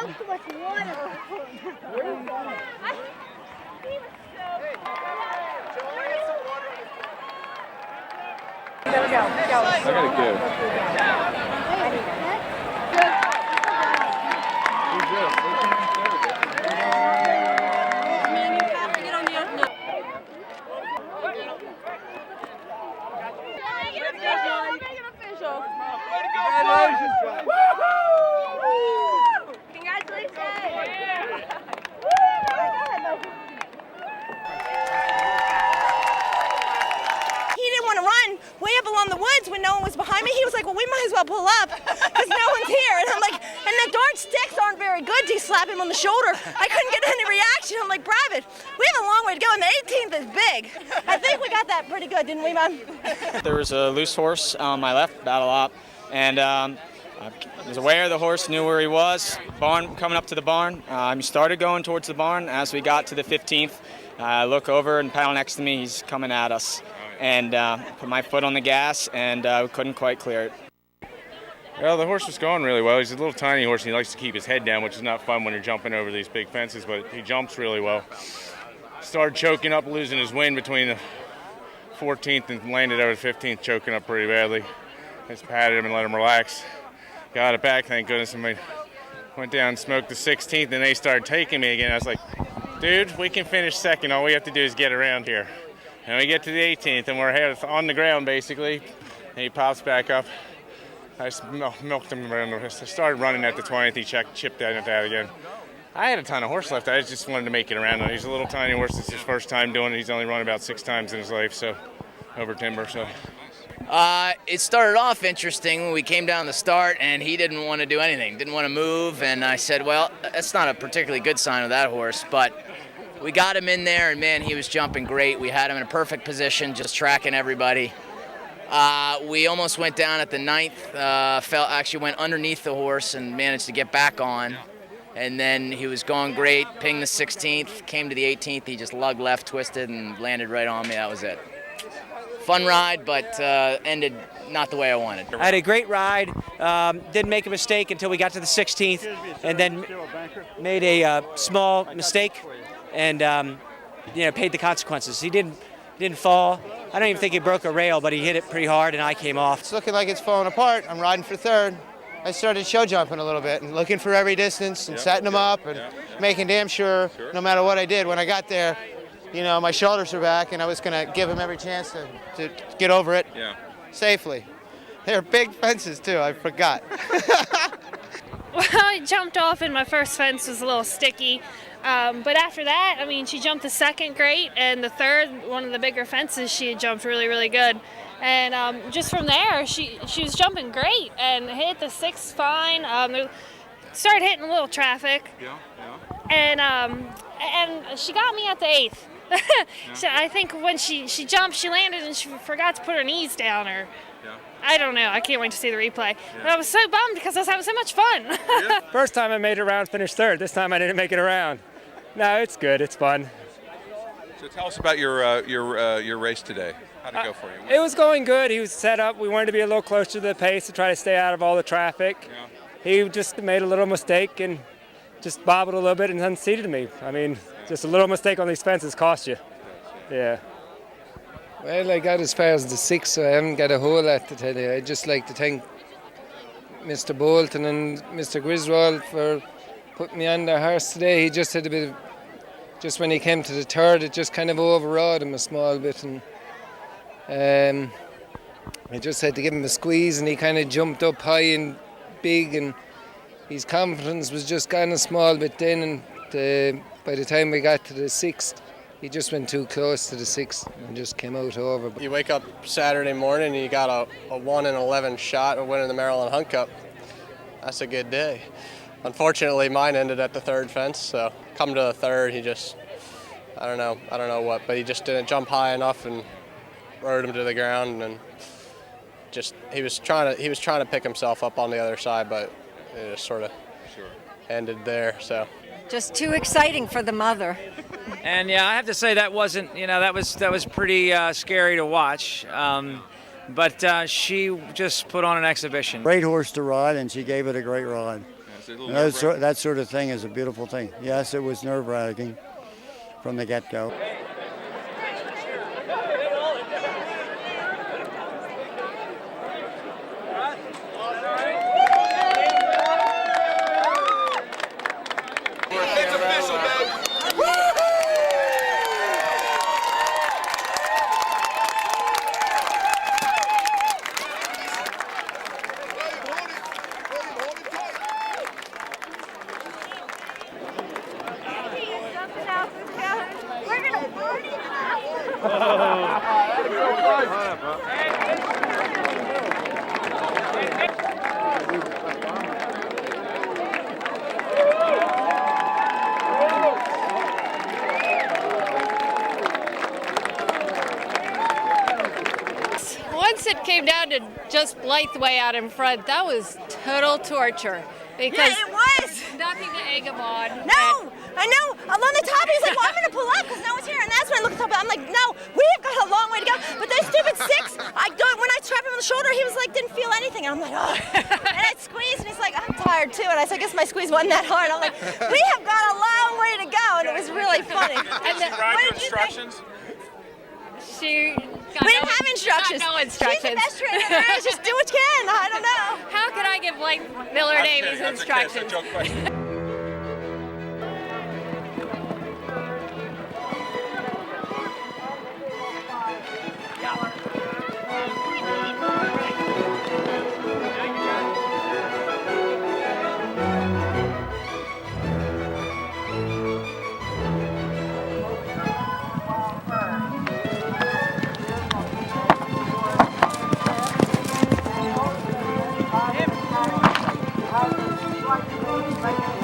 drank too much water. There we go. I gotta go. Way up along the woods when no one was behind me. He was like, well, we might as well pull up because no one's here. And I'm like, and the darn sticks aren't very good to slap him on the shoulder. I couldn't get any reaction. I'm like, Private, we have a long way to go, and the 18th is big. I think we got that pretty good, didn't we, Mom? There was a loose horse on my left, Battle Op, and I was aware the horse knew where he was. Barn, coming up to the barn. He started going towards the barn. As we got to the 15th, I look over and paddle next to me, he's coming at us. And put my foot on the gas, and we couldn't quite clear it. Well, the horse was going really well. He's a little tiny horse, and he likes to keep his head down, which is not fun when you're jumping over these big fences, but he jumps really well. Started choking up, losing his wind between the 14th and landed over the 15th, choking up pretty badly. Just patted him and let him relax. Got it back, thank goodness, and we went down and smoked the 16th, and they started taking me again. I was like, dude, we can finish second. All we have to do is get around here. And we get to the 18th, and we're on the ground, basically, and he pops back up. I just milked him around. I started running at the 20th. He chipped in at that again. I had a ton of horse left. I just wanted to make it around. He's a little tiny horse. It's his first time doing it. He's only run about 6 times in his life, so over timber. So. It started off interesting when we came down the start, and he didn't want to do anything, didn't want to move, and I said, well, that's not a particularly good sign of that horse, but we got him in there, and man, he was jumping great. We had him in a perfect position, just tracking everybody. We almost went down at the 9th, actually went underneath the horse and managed to get back on. And then he was going great, pinged the 16th, came to the 18th, he just lugged left, twisted, and landed right on me. That was it. Fun ride, but ended not the way I wanted. I had a great ride, didn't make a mistake until we got to the 16th, and then made a small mistake. And paid the consequences. He didn't fall. I don't even think he broke a rail, but he hit it pretty hard, and I came off. It's looking like it's falling apart. I'm riding for third. I started show jumping a little bit and looking for every distance and setting them up and making damn sure no matter what I did, when I got there, my shoulders were back, and I was going to give him every chance to get over it safely. They're big fences, too. I forgot. Well, I jumped off, and my first fence was a little sticky. But after that, I mean, she jumped the second great, and the third, one of the bigger fences, she had jumped really, really good. And just from there, she was jumping great and hit the 6th fine. Started hitting a little traffic. And she got me at the 8th. So I think when she jumped, she landed and she forgot to put her knees down, or I don't know. I can't wait to see the replay. But I was so bummed because I was having so much fun. First time I made it around, finished third. This time I didn't make it around. No, it's good. It's fun. So tell us about your race today. How'd it go for you? It was going good. He was set up. We wanted to be a little closer to the pace to try to stay out of all the traffic. He just made a little mistake and just bobbled a little bit and unseated me. I mean, just a little mistake on these fences cost you. Yeah. Well, I got as far as the 6th, so I haven't got a whole lot to tell you. I'd just like to thank Mr. Bolton and Mr. Griswold for putting me on their horse today. He just had a bit of, just when he came to the 3rd, it just kind of overawed him a small bit, and I just had to give him a squeeze, and he kind of jumped up high and big, and his confidence was just gone a small bit then, and by the time we got to the 6th, he just went too close to the 6th and just came out over. You wake up Saturday morning and you got a 1 in 11 shot of winning the Maryland Hunt Cup. That's a good day. Unfortunately, mine ended at the 3rd fence, so come to the 3rd, he just, I don't know what, but he just didn't jump high enough and rode him to the ground, and just he was trying to pick himself up on the other side, but it just sort of ended there. So just too exciting for the mother. And yeah, I have to say that wasn't, that was pretty scary to watch. But she just put on an exhibition. Great horse to ride, and she gave it a great ride. Is it a little nerve-wracking? That sort of thing is a beautiful thing. Yes, it was nerve-wracking from the get-go. It's official, baby. We're gonna party Once it came down to just Blytheway out in front, that was total torture. Because Yeah, it was. nothing to egg him on. No, I know. Along the top, he's like, well, I'm going to pull up because no one's here. And that's when I looked up. I'm like, no, we've got a long way to go. But those stupid six, when I strapped him on the shoulder, he was like, didn't feel anything. And I'm like, oh. And I squeezed, and he's like, I'm tired too. And I said, I guess my squeeze wasn't that hard. I'm like, we have got a long way to go. And it was really funny. And what did you think? She We didn't have instructions. Got no instructions. She's the best trainer there is. Just do what you can. I don't know. How could I give Blake Miller Davies instructions? Like